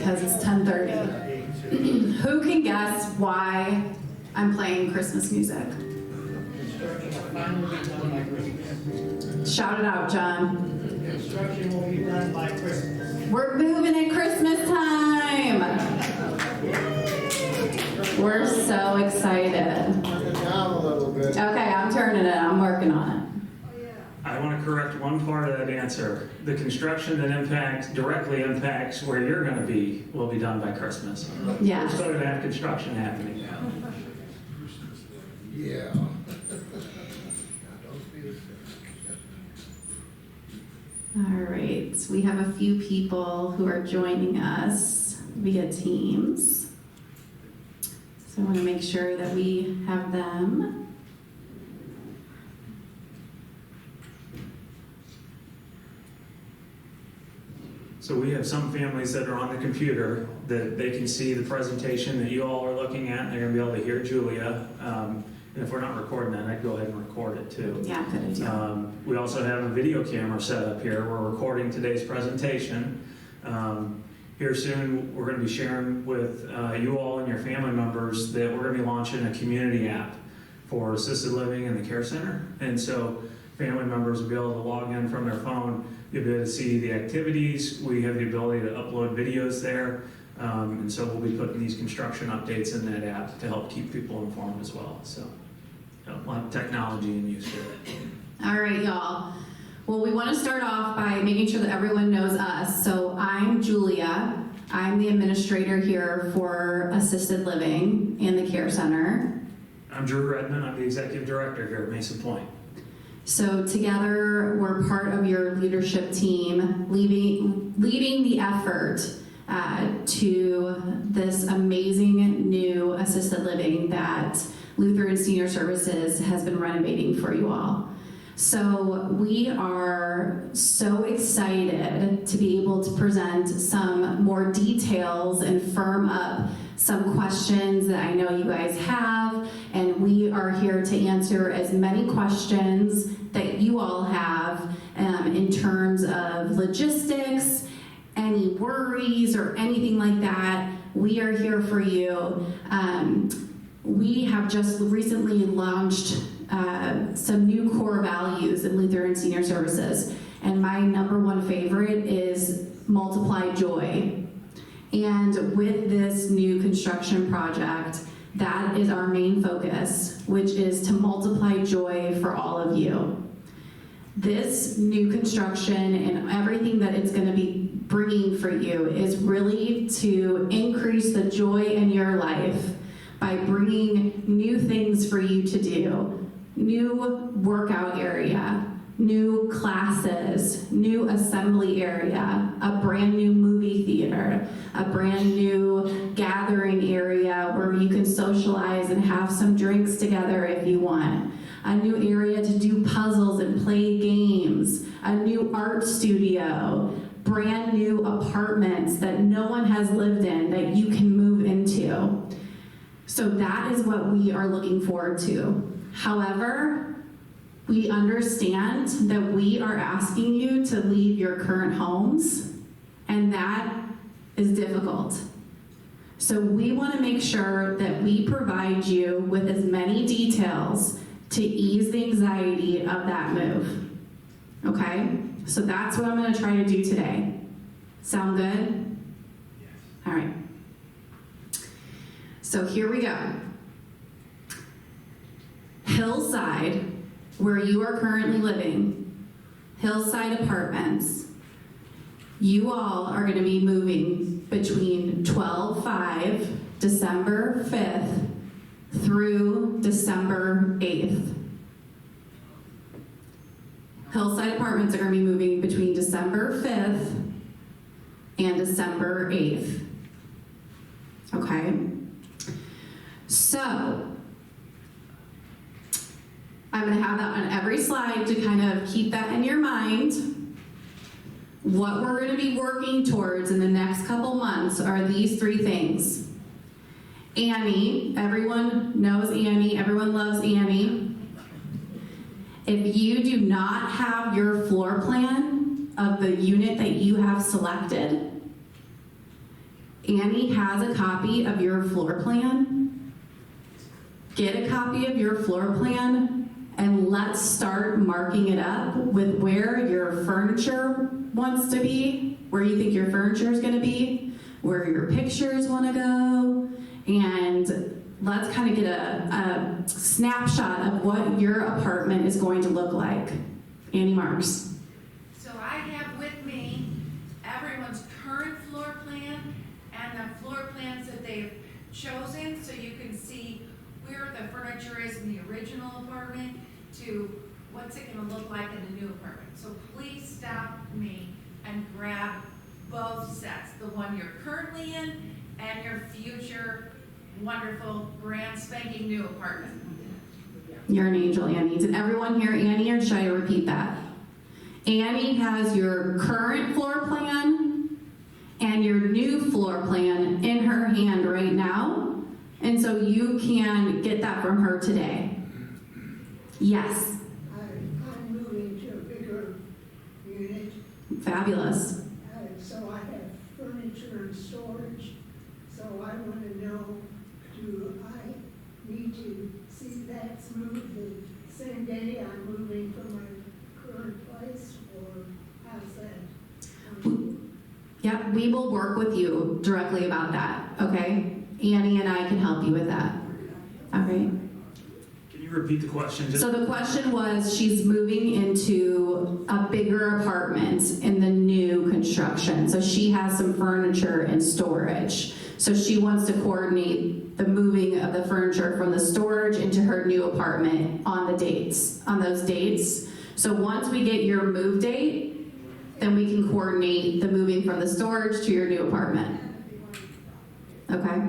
because it's 10:30. Who can guess why I'm playing Christmas music? Construction will finally be done by Christmas. Shout it out, John. Construction will be done by Christmas. We're moving at Christmas time. We're so excited. Turn it down a little bit. Okay, I'm turning it. I'm working on it. I want to correct one part of that answer. The construction that directly impacts where you're going to be will be done by Christmas. Yes. We're still going to have construction happening. Yeah. All right, so we have a few people who are joining us via Teams. So I want to make sure that we have them. So we have some families that are on the computer that they can see the presentation that you all are looking at, and they're going to be able to hear Julia. And if we're not recording that, I'd go ahead and record it too. Yeah, good idea. We also have a video camera set up here. We're recording today's presentation. Here soon, we're going to be sharing with you all and your family members that we're going to be launching a community app for assisted living in the care center. And so family members will be able to log in from their phone. You'll be able to see the activities. We have the ability to upload videos there. And so we'll be putting these construction updates in that app to help keep people informed as well. So a lot of technology and use to it. All right, y'all. Well, we want to start off by making sure that everyone knows us. So I'm Julia. I'm the administrator here for assisted living in the care center. I'm Drew Redmond. I'm the executive director here at Mason Pointe. So together, we're part of your leadership team, leading the effort to this amazing new assisted living that Lutheran Senior Services has been renovating for you all. So we are so excited to be able to present some more details and firm up some questions that I know you guys have, and we are here to answer as many questions that you all have in terms of logistics, any worries or anything like that. We are here for you. We have just recently launched some new core values in Lutheran Senior Services, and my number one favorite is multiply joy. And with this new construction project, that is our main focus, which is to multiply joy for all of you. This new construction and everything that it's going to be bringing for you is really to increase the joy in your life by bringing new things for you to do, new workout area, new classes, new assembly area, a brand new movie theater, a brand new gathering area where you can socialize and have some drinks together if you want, a new area to do puzzles and play games, a new art studio, brand new apartments that no one has lived in that you can move into. So that is what we are looking forward to. However, we understand that we are asking you to leave your current homes, and that is difficult. So we want to make sure that we provide you with as many details to ease the anxiety of that move. Okay? So that's what I'm going to try to do today. Sound good? Yes. All right. So here we go. Hillside, where you are currently living, Hillside Apartments, you all are going to be moving between 12/5, December 5th, through December 8th. Hillside Apartments are going to be moving between December 5th and December 8th. Okay? So, I'm going to have that on every slide to kind of keep that in your mind. What we're going to be working towards in the next couple months are these three things. Annie, everyone knows Annie, everyone loves Annie. If you do not have your floor plan of the unit that you have selected, Annie has a copy of your floor plan. Get a copy of your floor plan and let's start marking it up with where your furniture wants to be, where you think your furniture is going to be, where your pictures want to go, and let's kind of get a snapshot of what your apartment is going to look like. Annie Marks. So I have with me everyone's current floor plan and the floor plans that they've chosen, so you can see where the furniture is in the original apartment to what's it gonna look like in the new apartment. So please stop me and grab both sets, the one you're currently in and your future wonderful brand spanking new apartment. You're an angel, Annie. Did everyone hear Annie, or should I repeat that? Annie has your current floor plan and your new floor plan in her hand right now, and so you can get that from her today. Yes. I'm moving to a bigger unit, Fabulous. so I have furniture and storage. So I want to know, do I need to see that's moved the same day I'm moving from my current place, or how's that? Yep, we will work with you directly about that, okay? Annie and I can help you with that. All right. Can you repeat the question? So the question was, she's moving into a bigger apartment in the new construction. So she has some furniture and storage. So she wants to coordinate the moving of the furniture from the storage into her new apartment on those dates. So once we get your move date, then we can coordinate the moving from the storage to your new apartment. Okay?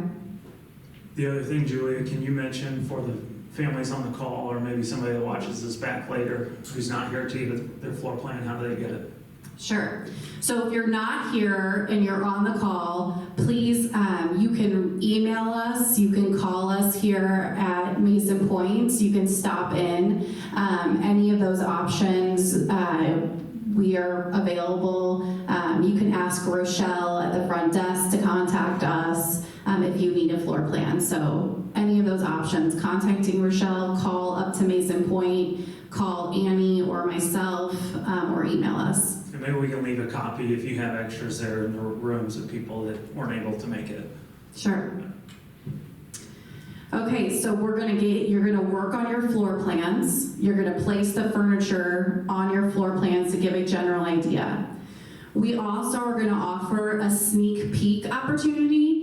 The other thing, Julia, can you mention for the families on the call, or maybe somebody that watches this back later who's not here to get their floor plan, how do they get it? Sure. So if you're not here and you're on the call, please, you can email us, you can call us here at Mason Pointe, you can stop in. Any of those options, we are available. You can ask Rochelle at the front desk to contact us if you need a floor plan. So any of those options, contacting Rochelle, call up to Mason Pointe, call Annie or myself, or email us. And maybe we can leave a copy if you have extras there in the rooms of people that weren't able to make it. Sure. Okay, so you're gonna work on your floor plans. You're gonna place the furniture on your floor plans to give a general idea. We also are gonna offer a sneak peek opportunity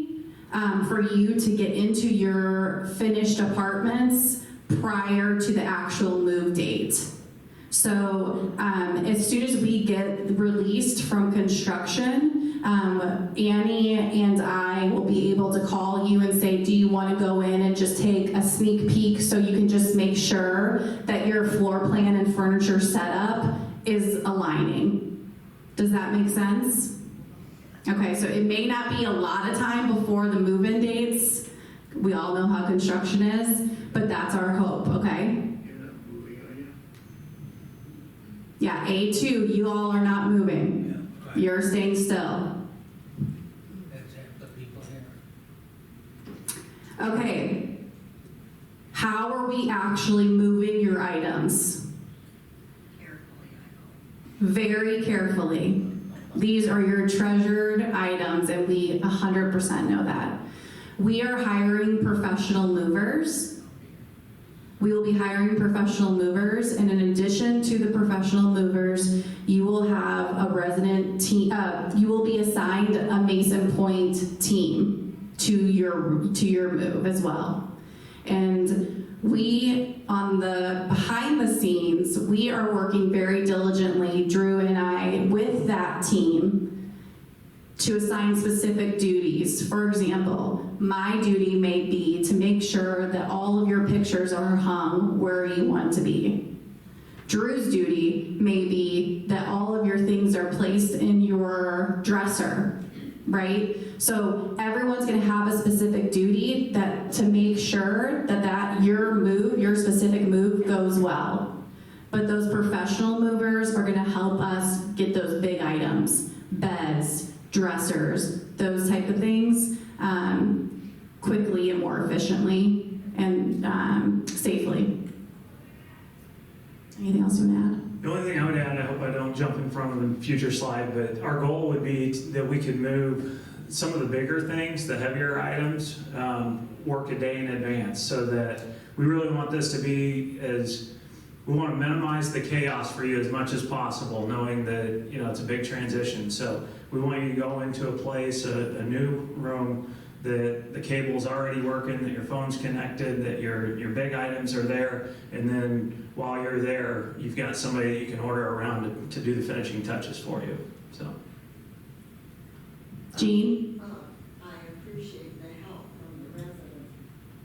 for you to get into your finished apartments prior to the actual move date. So as soon as we get released from construction, Annie and I will be able to call you and say, do you want to go in and just take a sneak peek so you can just make sure that your floor plan and furniture setup is aligning? Does that make sense? Okay, so it may not be a lot of time before the move-in dates. We all know how construction is, but that's our hope, okay? Yeah, A2, you all are not moving. You're staying still. Okay. How are we actually moving your items? Carefully, I hope. Very carefully. These are your treasured items, and we 100% know that. We are hiring professional movers. We will be hiring professional movers, and in addition to the professional movers, you will have a resident team. You will be assigned a Mason Pointe team to your move as well. And we, on the behind the scenes, we are working very diligently, Drew and I, with that team to assign specific duties. For example, my duty may be to make sure that all of your pictures are hung where you want to be. Drew's duty may be that all of your things are placed in your dresser, right? So everyone's gonna have a specific duty to make sure that your specific move goes well. But those professional movers are gonna help us get those big items, beds, dressers, those type of things, quickly and more efficiently and safely. Anything else you want to add? The only thing I would add, I hope I don't jump in front of the future slide, but our goal would be that we could move some of the bigger things, the heavier items, work a day in advance, so that we really want this to be we want to minimize the chaos for you as much as possible, knowing that, it's a big transition. So we want you to go into a place, a new room, that the cable's already working, that your phone's connected, that your big items are there, and then while you're there, you've got somebody that you can order around to do the finishing touches for you. So. Jean? I appreciate the help from the residents,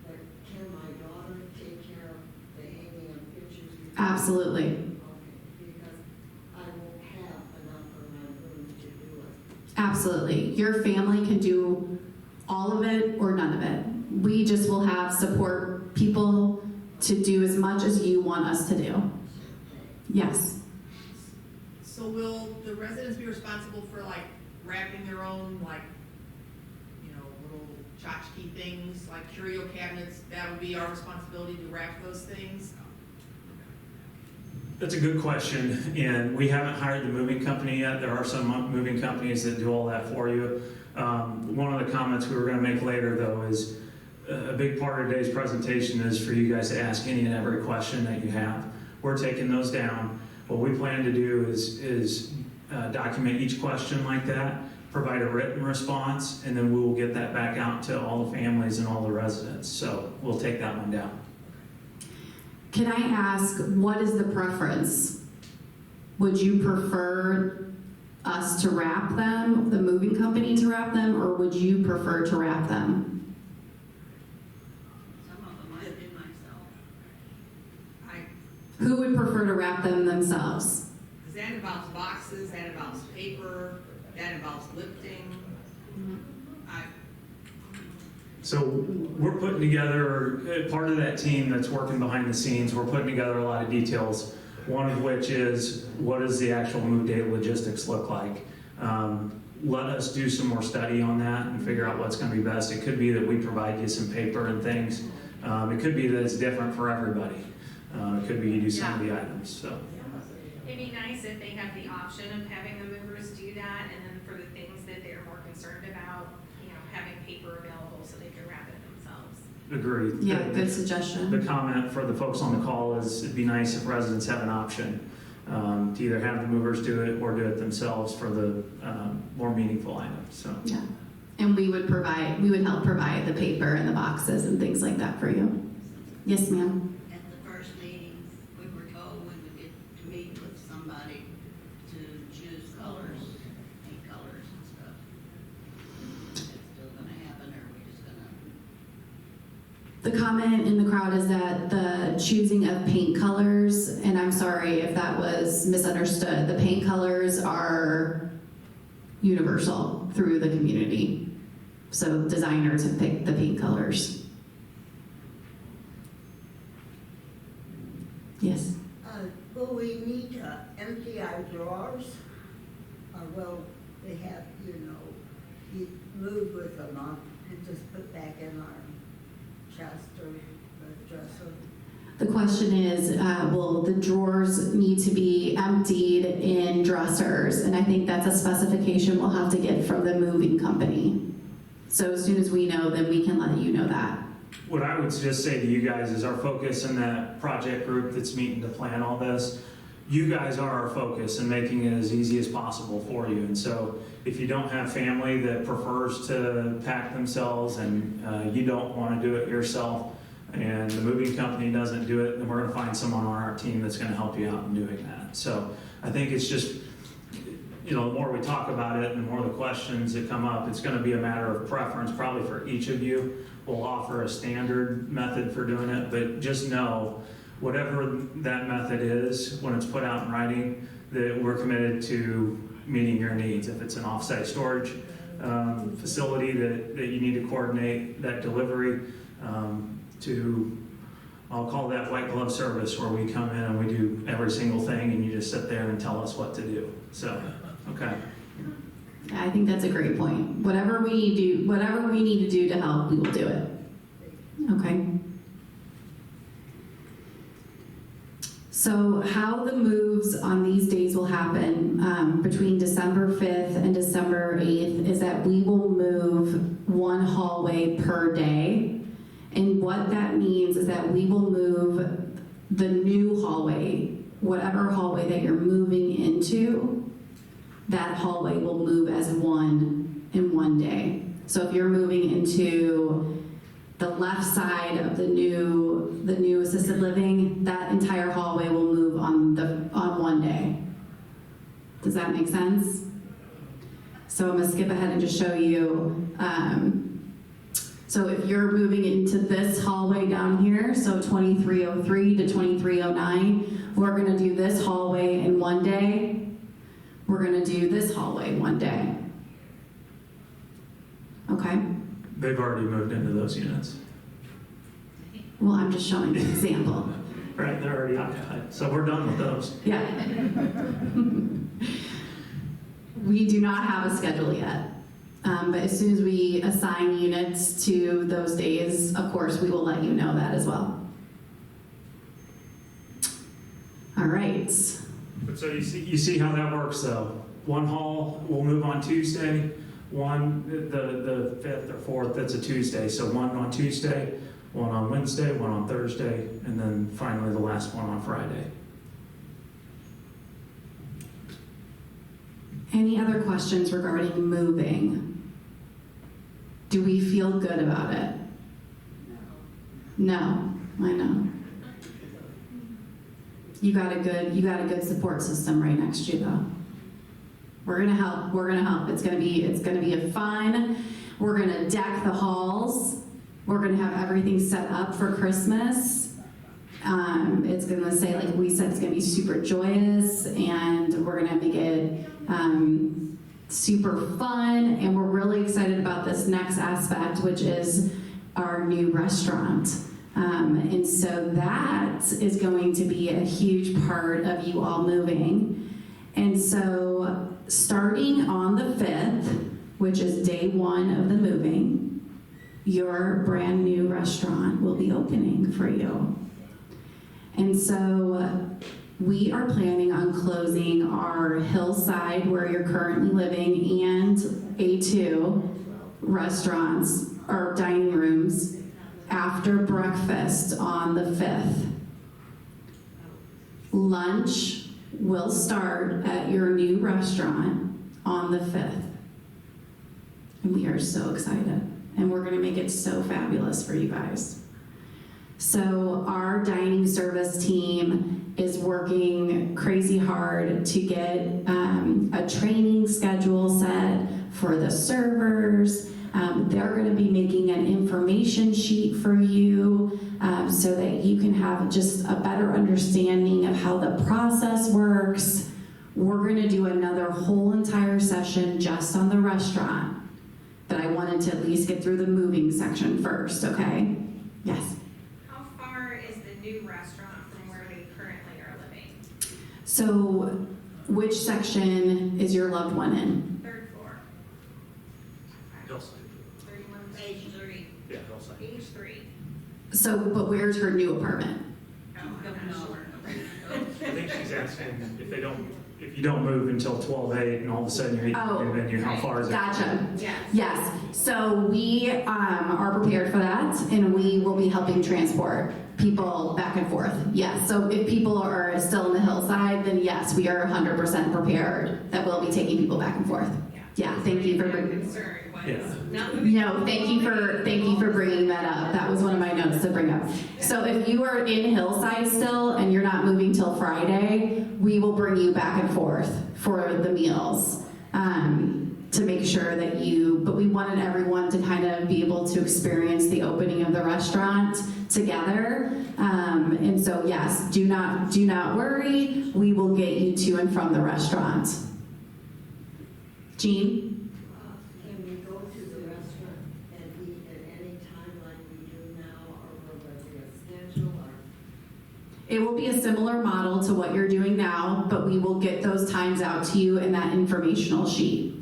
but can my daughter take care of the hanging of pictures? Absolutely. Okay, because I won't have enough of my room to do it. Absolutely. Your family can do all of it or none of it. We just will have support people to do as much as you want us to do. Yes. So will the residents be responsible for like wrapping their own, like, little tchotchke things, like curio cabinets? That would be our responsibility to wrap those things? That's a good question, and we haven't hired the moving company yet. There are some moving companies that do all that for you. One of the comments we were going to make later, though, is a big part of today's presentation is for you guys to ask any and every question that you have. We're taking those down. What we plan to do is document each question like that, provide a written response, and then we will get that back out to all the families and all the residents. So we'll take that one down. Can I ask, what is the preference? Would you prefer us to wrap them, the moving company to wrap them, or would you prefer to wrap them? Some of them I do myself. Who would prefer to wrap them themselves? Because that involves boxes, that involves paper, that involves lifting. So we're putting together, part of that team that's working behind the scenes, we're putting together a lot of details, one of which is what does the actual move day logistics look like? Let us do some more study on that and figure out what's going to be best. It could be that we provide you some paper and things. It could be that it's different for everybody. It could be you do some of the items. So. It'd be nice if they have the option of having the movers do that, and then for the things that they're more concerned about, having paper available so they can wrap it themselves. Agreed. Yeah, good suggestion. The comment for the folks on the call is it'd be nice if residents have an option to either have the movers do it or do it themselves for the more meaningful items. So. Yeah, and we would help provide the paper and the boxes and things like that for you. Yes, ma'am. At the first meeting, we were told we would get to meet with somebody to choose colors, paint colors and stuff. Is that still gonna happen, or are we just gonna? The comment in the crowd is that the choosing of paint colors, and I'm sorry if that was misunderstood, the paint colors are universal through the community. So designers have picked the paint colors. Yes. Will we need to empty our drawers? Or will they have, you move with them on and just put back in our chest or the dresser? The question is, will the drawers need to be emptied in dressers? And I think that's a specification we'll have to get from the moving company. So as soon as we know, then we can let you know that. What I would just say to you guys is our focus in that project group that's meeting to plan all this, you guys are our focus in making it as easy as possible for you. And so if you don't have family that prefers to pack themselves and you don't want to do it yourself and the moving company doesn't do it, then we're going to find someone on our team that's going to help you out in doing that. So I think it's just, the more we talk about it and the more the questions that come up, it's going to be a matter of preference probably for each of you. We'll offer a standard method for doing it, but just know whatever that method is, when it's put out in writing, that we're committed to meeting your needs. If it's an off-site storage facility that you need to coordinate that delivery I'll call that white glove service, where we come in and we do every single thing and you just sit there and tell us what to do. So, okay. I think that's a great point. Whatever we need to do to help, we will do it. Okay. So how the moves on these days will happen between December 5th and December 8th is that we will move one hallway per day. And what that means is that we will move the new hallway, whatever hallway that you're moving into, that hallway will move as one in one day. So if you're moving into the left side of the new assisted living, that entire hallway will move on one day. Does that make sense? So I'm gonna skip ahead and just show you. So if you're moving into this hallway down here, so 2303 to 2309, we're gonna do this hallway in one day. We're gonna do this hallway one day. Okay? They've already moved into those units. Well, I'm just showing an example. Right, they're already occupied. So we're done with those. Yeah. We do not have a schedule yet. But as soon as we assign units to those days, of course, we will let you know that as well. All right. But so you see how that works though. One hall will move on Tuesday, one, the 5th or 4th, that's a Tuesday. So one on Tuesday, one on Wednesday, one on Thursday, and then finally the last one on Friday. Any other questions regarding moving? Do we feel good about it? No, I know. You got a good support system right next to you though. We're gonna help. It's gonna be a fun. We're gonna deck the halls. We're gonna have everything set up for Christmas. It's gonna say, like we said, it's gonna be super joyous, and we're gonna make it super fun. And we're really excited about this next aspect, which is our new restaurant. And so that is going to be a huge part of you all moving. And so starting on the 5th, which is day 1 of the moving, your brand new restaurant will be opening for you. And so we are planning on closing our hillside where you're currently living and A2 restaurants or dining rooms after breakfast on the 5th. Lunch will start at your new restaurant on the 5th. And we are so excited. And we're gonna make it so fabulous for you guys. So our dining service team is working crazy hard to get a training schedule set for the servers. They're going to be making an information sheet for you so that you can have just a better understanding of how the process works. We're going to do another whole entire session just on the restaurant, but I wanted to at least get through the moving section first, okay? Yes? How far is the new restaurant from where they currently are living? So which section is your loved one in? 3rd floor. Hillside. 31. Page 3. Yeah, hillside. Age 3. So, but where's her new apartment? Oh, I'm not sure. I think she's asking if you don't move until 12/8 and all of a sudden you're how far is it? Gotcha. Yes. Yes, so we are prepared for that, and we will be helping transport people back and forth. Yes, so if people are still in the hillside, then yes, we are 100% prepared that we'll be taking people back and forth. Yeah, thank you for My bringing. concern was Yeah. not moving. No, thank you for bringing that up. That was one of my notes to bring up. So if you are in Hillside still and you're not moving till Friday, we will bring you back and forth for the meals to make sure that but we wanted everyone to kind of be able to experience the opening of the restaurant together. And so yes, do not worry. We will get you to and from the restaurant. Jean? Can we go to the restaurant and eat at any time like we do now, or will there be a schedule, or? It will be a similar model to what you're doing now, but we will get those times out to you in that informational sheet.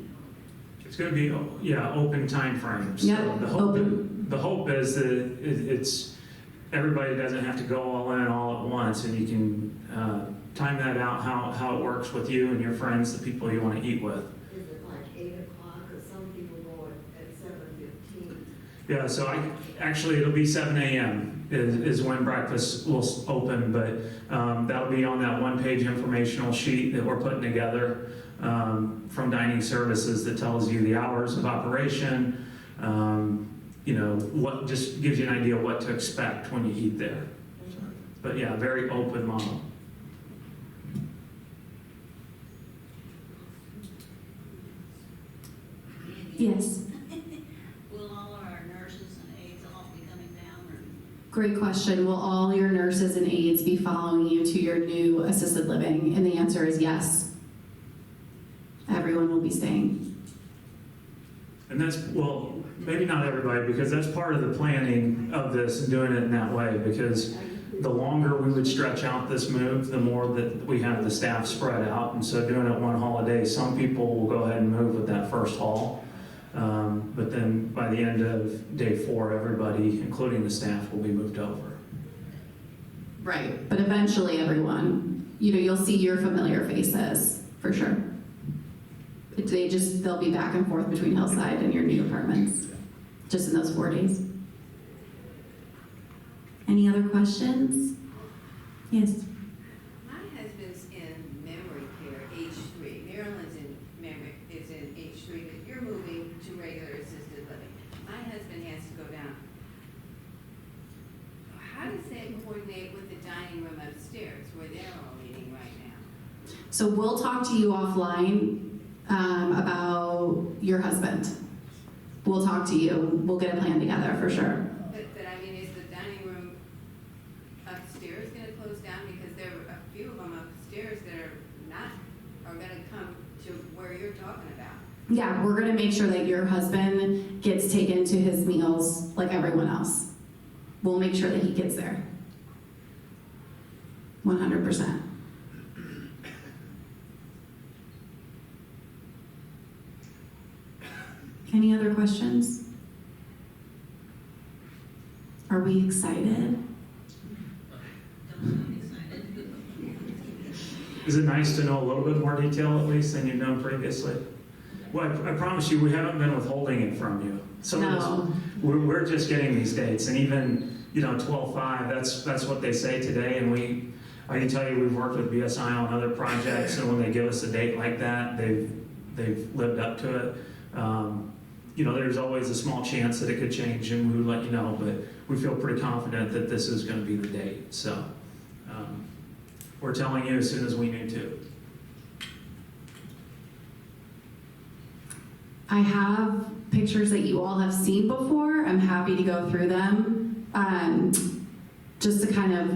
It's going to be, yeah, open timeframes. Yeah, So open. the hope is that everybody doesn't have to go all in all at once, and you can time that out how it works with you and your friends, the people you want to eat with. Is it like 8 o'clock, or some people go at 7:15? Yeah, so actually it'll be 7 a.m. is when breakfast will open, but that'll be on that one-page informational sheet that we're putting together from Dining Services that tells you the hours of operation, what just gives you an idea of what to expect when you eat there. But yeah, very open model. Yes. Will all of our nurses and aides all be coming down, or? Great question. Will all your nurses and aides be following you to your new assisted living? And the answer is yes. Everyone will be staying. And that's, well, maybe not everybody, because that's part of the planning of this and doing it in that way, because the longer we would stretch out this move, the more that we have the staff spread out. And so doing it one haul a day, some people will go ahead and move with that first haul. But then by the end of day 4, everybody, including the staff, will be moved over. Right. But eventually everyone, you'll see your familiar faces, for sure. They'll be back and forth between Hillside and your new apartments, just in those 4 days. Any other questions? Yes. My husband's in memory care, H3. Maryland's in memory, is in H3, but you're moving to regular assisted living. My husband has to go down. How does that coordinate with the dining room upstairs where they're all eating right now? So we'll talk to you offline about your husband. We'll talk to you. We'll get a plan together for sure. But I mean, is the dining room upstairs going to close down? Because there are a few of them upstairs that are going to come to where you're talking about. Yeah, we're gonna make sure that your husband gets taken to his meals like everyone else. We'll make sure that he gets there. 100%. Any other questions? Are we excited? Is it nice to know a little bit more detail at least than you've known previously? Well, I promise you, we haven't been withholding it from you. Some of No. this, we're just getting these dates, and even 12/5. That's what they say today. And I can tell you, we've worked with BSI on other projects, and when they give us a date like that, they've lived up to it. There's always a small chance that it could change, and we would let you know. But we feel pretty confident that this is going to be the date. So we're telling you as soon as we need to. I have pictures that you all have seen before. I'm happy to go through them. Just to kind of,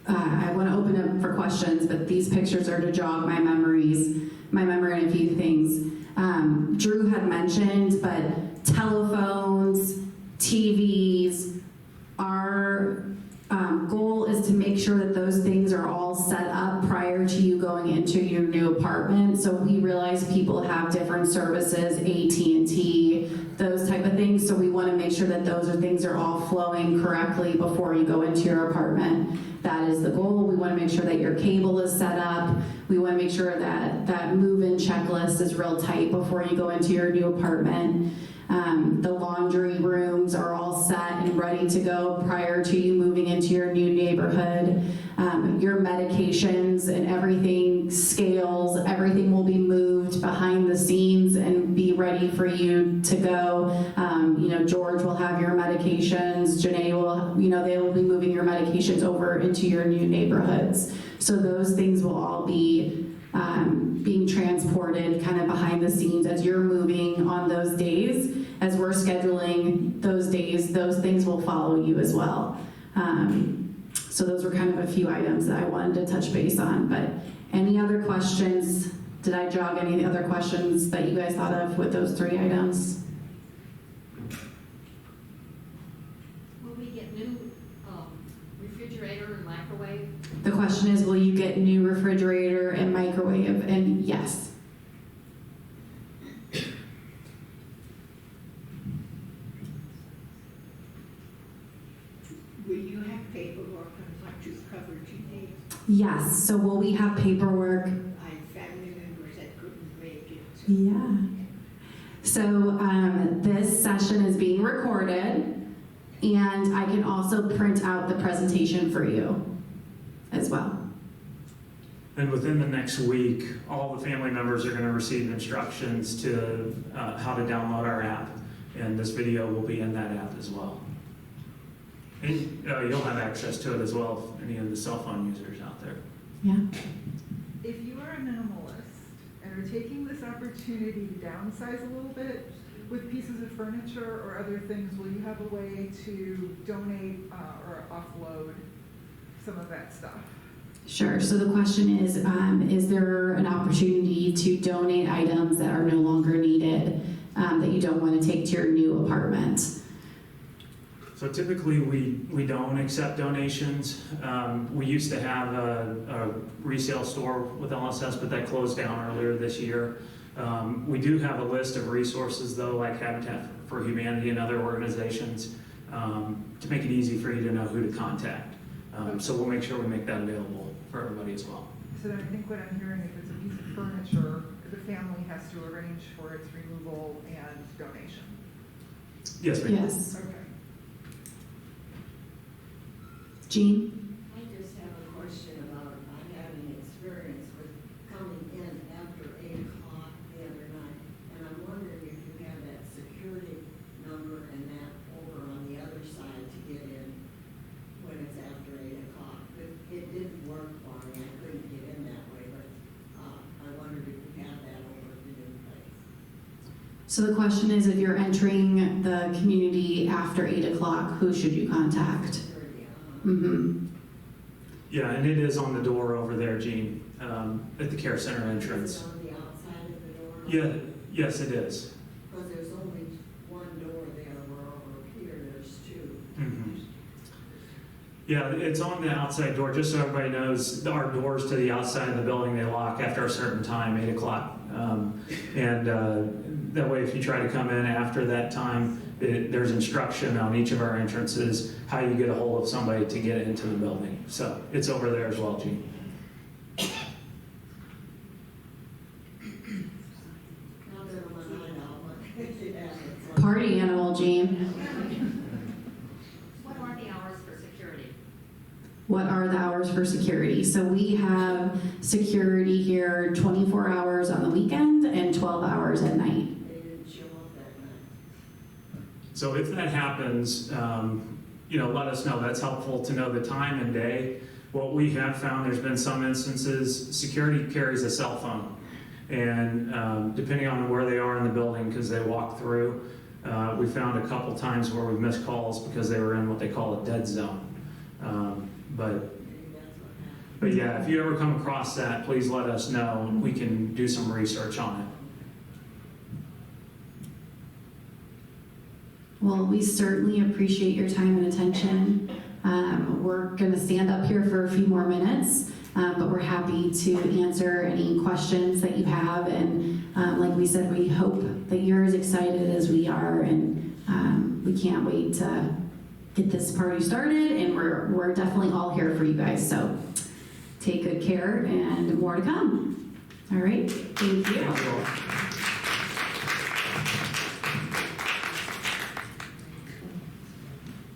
I want to open up for questions, but these pictures are to jog my memory on a few things. Drew had mentioned, but telephones, TVs, our goal is to make sure that those things are all set up prior to you going into your new apartment. So we realize people have different services, AT&T, those type of things. So we want to make sure that those things are all flowing correctly before you go into your apartment. That is the goal. We want to make sure that your cable is set up. We want to make sure that that move-in checklist is real tight before you go into your new apartment. The laundry rooms are all set and ready to go prior to you moving into your new neighborhood. Your medications and everything, scales, everything will be moved behind the scenes and be ready for you to go. George will have your medications. Janae will, they will be moving your medications over into your new neighborhoods. So those things will all be being transported kind of behind the scenes as you're moving on those days. As we're scheduling those days, those things will follow you as well. So those were kind of a few items that I wanted to touch base on. But any other questions? Did I jog any other questions that you guys thought of with those 3 items? Will we get new refrigerator and microwave? The question is, will you get new refrigerator and microwave? And yes. how much coverage you need. Yes, so will we have paperwork? I have family members that couldn't make it. So. Yeah. So this session is being recorded, and I can also print out the presentation for you as well. And within the next week, all the family members are going to receive instructions to how to download our app, and this video will be in that app as well. And you'll have access to it as well, if any of the cell phone users out there. Yeah. If you are a minimalist and are taking this opportunity to downsize a little bit with pieces of furniture or other things, will you have a way to donate or offload some of that stuff? Sure. So the question is there an opportunity to donate items that are no longer needed that you don't want to take to your new apartment? So typically we don't accept donations. We used to have a resale store with LSS, but that closed down earlier this year. We do have a list of resources though, like Habitat for Humanity and other organizations, to make it easy for you to know who to contact. So we'll make sure we make that available for everybody as well. So then I think what I'm hearing, if it's a piece of furniture, the family has to arrange for its removal and donation. Yes, ma'am. Yes. Okay. Jean? I just have a question about, I'm having experience with coming in after 8 o'clock the other night, and I'm wondering if you have that security number and that over on the other side to get in when it's after 8 o'clock. It didn't work for me, I couldn't get in that way, but I wondered if you have that over at the new place. So the question is, if you're entering the community after 8 o'clock, who should you contact? Security, Mm-hmm. Yeah, and it is on the door over there, Jean, at the care center Is entrance. it on the outside of the door? Yeah, yes, it is. Because there's only one door there, where over here there's 2. Mhm. Yeah, it's on the outside door, just so everybody knows, our doors to the outside of the building, they lock after a certain time, 8 o'clock. That way, if you try to come in after that time, there's instruction on each of our entrances, how you get a hold of somebody to get into the building. So it's over there as well, Gene. Not that I'm an eyeball, but yeah, it's Party animal, Jean. What are the hours for security? What are the hours for security? So we have security here 24 hours on the weekend and 12 hours at night. they didn't show up that night. So if that happens, let us know. That's helpful to know the time and day. What we have found, there's been some instances, security carries a cell phone. And depending on where they are in the building, because they walk through, we found a couple times where we missed calls because they were in what they call a dead zone. But Maybe that's what happened. But yeah, if you ever come across that, please let us know, and we can do some research on it. Well, we certainly appreciate your time and attention. We're going to stand up here for a few more minutes, but we're happy to answer any questions that you have. And like we said, we hope that you're as excited as we are, and we can't wait to get this party started. And we're definitely all here for you guys. So take good care, and more to come. All right, thank you. Thank you all.